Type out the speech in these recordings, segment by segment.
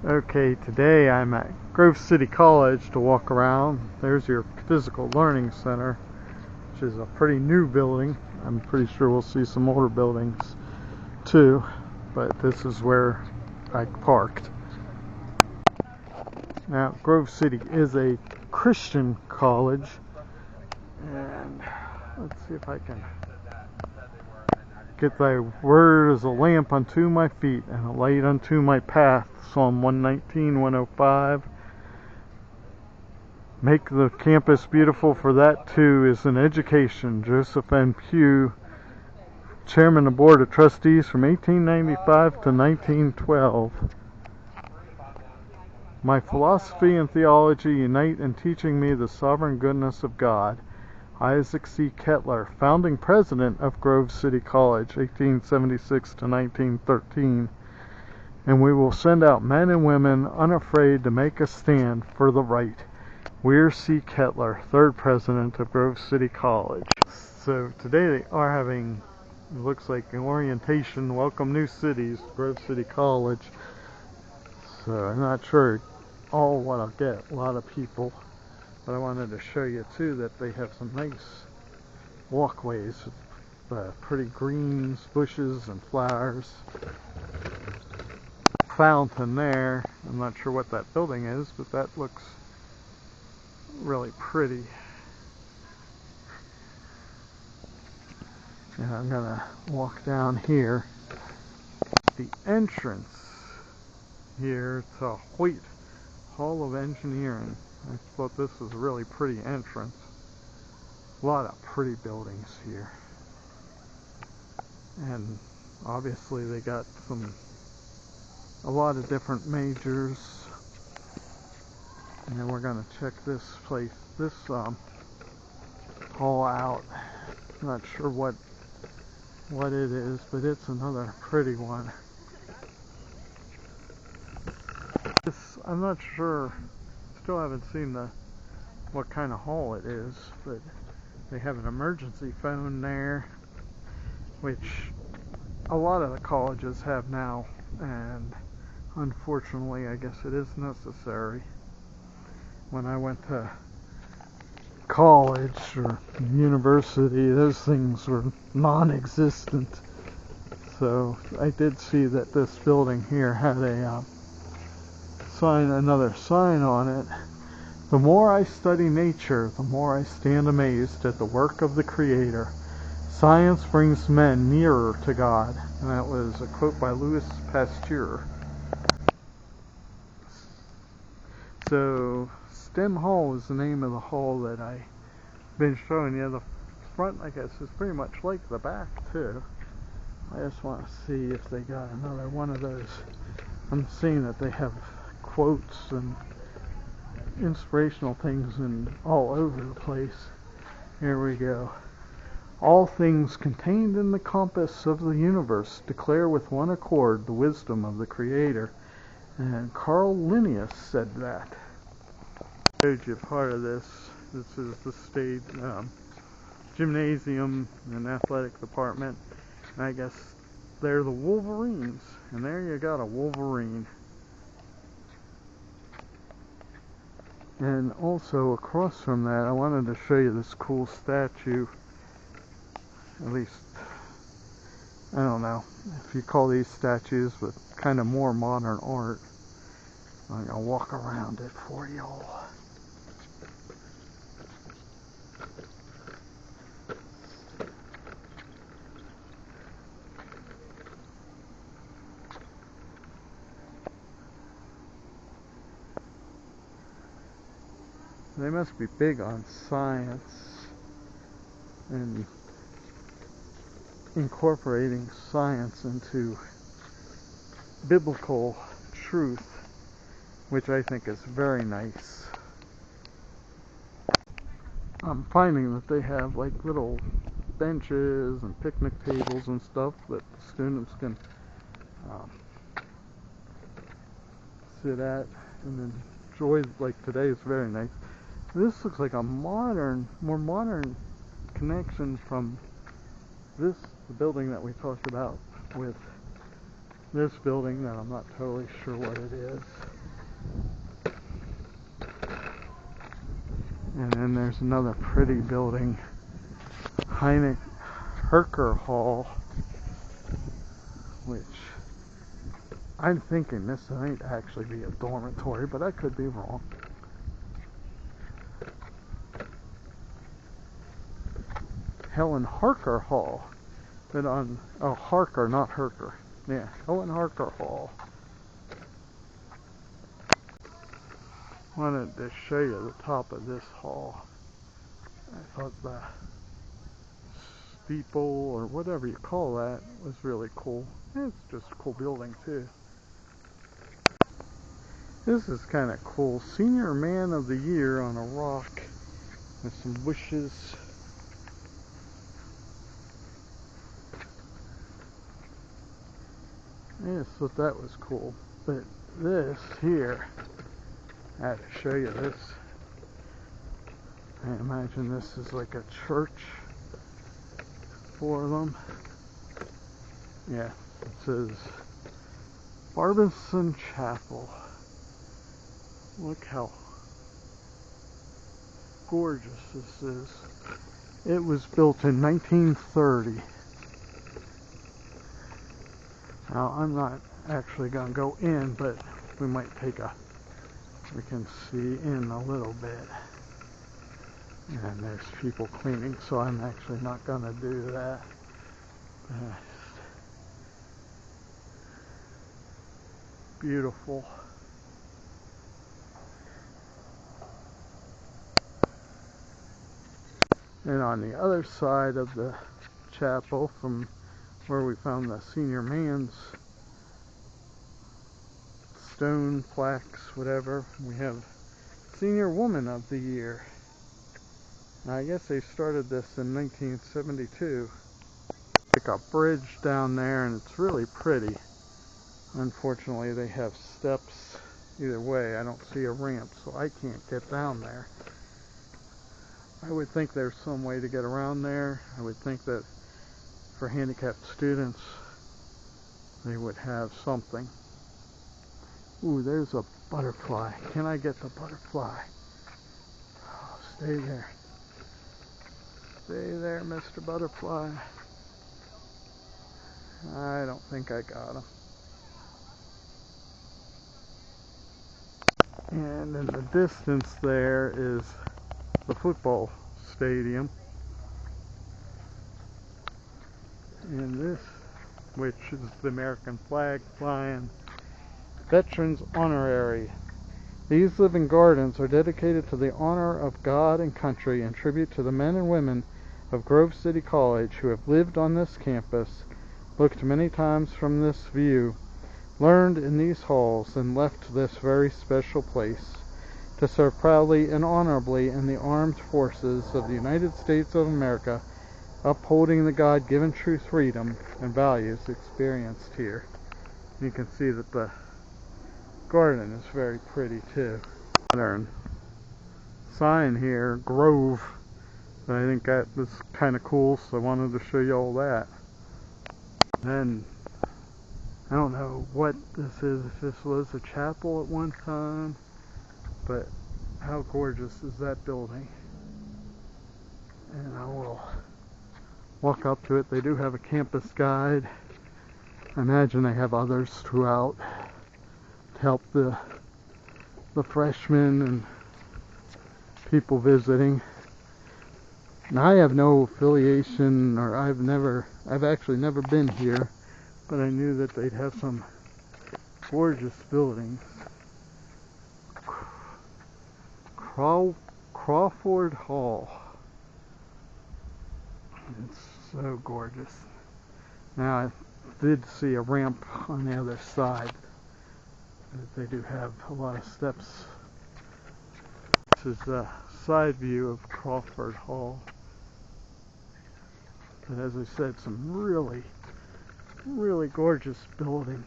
Okay, today I'm at Grove City College to walk around. There's your Physical Learning Center, which is a pretty new building. I'm pretty sure we'll see some older buildings too, but this is where I parked. Now, Grove City is a Christian college, and let's see if I can get thy word as a lamp unto my feet and a light unto my path. Psalm 119, 105. Make the campus beautiful, for that too is an education. Joseph N. Pugh, Chairman of the Board of Trustees from 1895 to 1912. My philosophy and theology unite in teaching me the sovereign goodness of God. Isaac C. Kettler, founding president of Grove City College, 1876 to 1913. And we will send out men and women unafraid to make a stand for the right. Weir C. Kettler, third president of Grove City College. So today they are having, it looks like, an orientation, welcome new cities, Grove City College. So I'm not sure all what I'll get, a lot of people. But I wanted to show you too that they have some nice walkways with pretty greens, bushes, and flowers. Fountain there. I'm not sure what that building is, but that looks really pretty. And I'm gonna walk down here. The entrance here to Hoyt Hall of Engineering. I thought this was a really pretty entrance. A lot of pretty buildings here. And obviously they got a lot of different majors. And then we're gonna check this place, this hall out. Not sure what it is, but it's another pretty one. I'm not sure, still haven't seen what kind of hall it is, but they have an emergency phone there, which a lot of the colleges have now, and unfortunately I guess it is necessary. When I went to college or university, those things were non-existent. So I did see that this building here had a another sign on it. The more I study nature, the more I stand amazed at the work of the Creator. Science brings men nearer to God. And that was a quote by Louis Pasteur. So, Stem Hall is the name of the hall that I've been showing you. The front, I guess, is pretty much like the back, too. I just want to see if they got another one of those. I'm seeing that they have quotes and inspirational things all over the place. Here we go. All things contained in the compass of the universe declare with one accord the wisdom of the Creator. And Carl Linnaeus said that. I showed you part of this. This is the state gymnasium and athletic department. And I guess they're the Wolverines. And there you got a Wolverine. And also across from that, I wanted to show you this cool statue. At least, I don't know if you call these statues, but kind of more modern art. I'm going to walk around it for y'all. They must be big on science and incorporating science into biblical truth, which I think is very nice. I'm finding that they have like little benches and picnic tables and stuff that the students can sit at and enjoy. Like today is very nice. This looks like a more modern connection from the building that we talked about with this building that I'm not totally sure what it is. And then there's another pretty building, Herker Hall, which I'm thinking this might actually be a dormitory, but I could be wrong. Helen Harker Hall, but Harker, not Herker. Yeah, Helen Harker Hall. Wanted to show you the top of this hall. I thought the steeple, or whatever you call that, was really cool. It's just a cool building too. This is kind of cool. Senior Man of the Year on a rock with some bushes. I just thought that was cool. But this here, I had to show you this. I imagine this is like a church for them. Yeah, it says Barbizon Chapel. Look how gorgeous this is. It was built in 1930. Now, I'm not actually going to go in, but we might we can see in a little bit. And there's people cleaning, so I'm actually not going to do that. Beautiful. And on the other side of the chapel, from where we found the Senior Man's stone plaques, whatever, we have Senior Woman of the Year. Now, I guess they started this in 1972. Like a bridge down there, and it's really pretty. Unfortunately, they have steps either way. I don't see a ramp, so I can't get down there. I would think there's some way to get around there. I would think that for handicapped students, they would have something. Ooh, there's a butterfly. Can I get the butterfly? Oh, stay there. Stay there, Mr. Butterfly. I don't think I got him. And in the distance there is the football stadium. And this, which is the American flag flying, Veterans Honorary. These living gardens are dedicated to the honor of God and country and tribute to the men and women of Grove City College who have lived on this campus, looked many times from this view, learned in these halls, and left this very special place to serve proudly and honorably in the armed forces of the United States of America, upholding the God-given true freedom and values experienced here. You can see that the garden is very pretty too. Modern sign here, Grove. I think that was kind of cool, so I wanted to show you all that. Then I don't know what this is, if this was a chapel at one time, but how gorgeous is that building? And I will walk up to it. They do have a campus guide. I imagine they have others throughout to help the freshmen and people visiting. And I have no affiliation, or I've actually never been here, but I knew that they'd have some gorgeous buildings. Crawford Hall. It's so gorgeous. Now, I did see a ramp on the other side. They do have a lot of steps. This is a side view of Crawford Hall. But as I said, some really, really gorgeous buildings.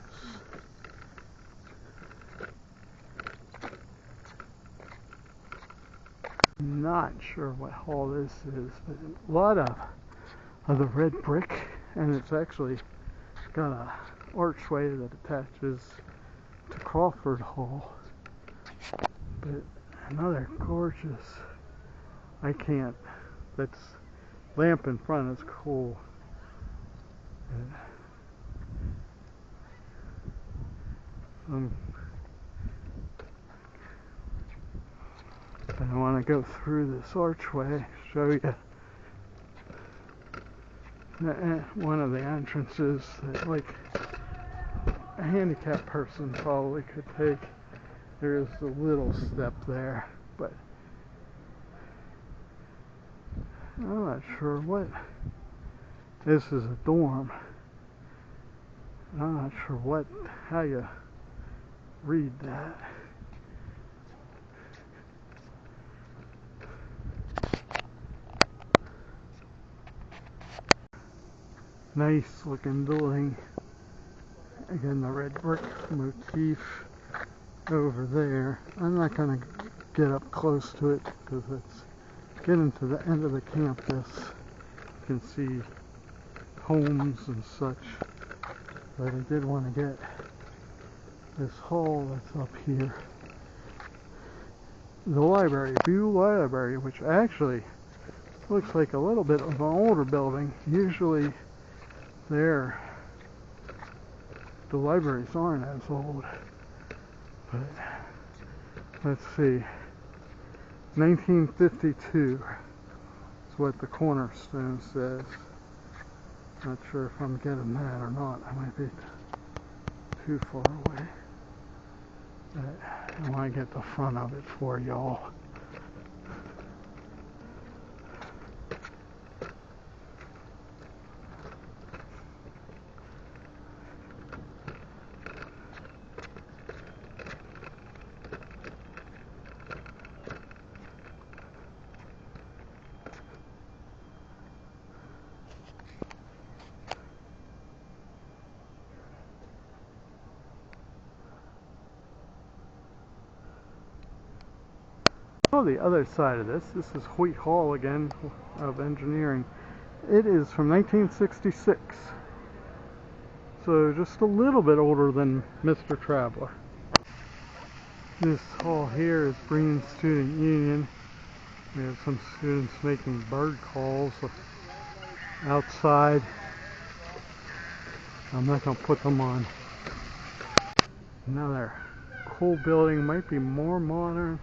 Not sure what hall this is, but a lot of the red brick, and it's actually got archway that attaches to Crawford Hall. But another gorgeous, I can't, that's lamp in front is cool. I want to go through this archway, show you one of the entrances that like a handicapped person probably could take. There is a little step there, but I'm not sure what. This is a dorm. I'm not sure how you read that. Nice looking building. Again, the red brick motif over there. I'm not going to get up close to it because it's getting to the end of the campus. You can see homes and such. But I did want to get this hall that's up here. The library, View Library, which actually looks like a little bit of an older building. Usually the libraries aren't as old. But let's see. 1952 is what the cornerstone says. Not sure if I'm getting that or not. I might be too far away. But I want to get the front of it for y'all. Oh, the other side of this is Hoyt Hall again of engineering. It is from 1966, so just a little bit older than Mr. Traveler. This hall here is Breen Student Union. We have some students making bird calls outside. I'm not going to put them on. Another cool building, might be more modern.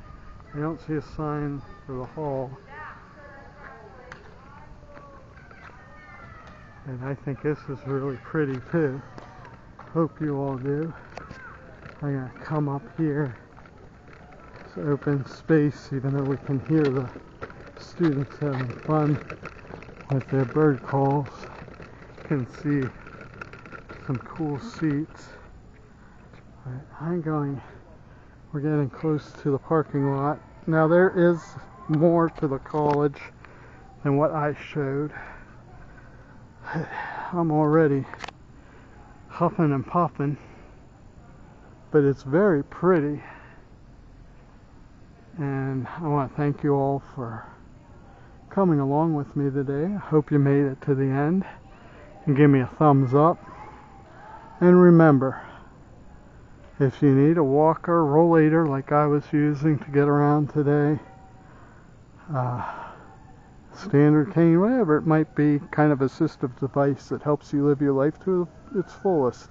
I don't see a sign for the hall. And I think this is really pretty too. Hope you all do. I'm going to come up here. It's open space, even though we can hear the students having fun with their bird calls. You can see some cool seats. We're getting close to the parking lot. Now there is more to the college than what I showed. I'm already huffing and puffing, but it's very pretty. And I want to thank you all for coming along with me today. I hope you made it to the end and give me a thumbs up. And remember, if you need a walker, rollator like I was using to get around today, standard cane, whatever it might be, kind of assistive device that helps you live your life to its fullest.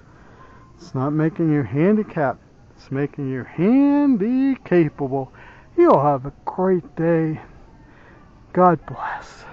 It's not making you handicapped, it's making you handy capable. You'll have a great day. God bless.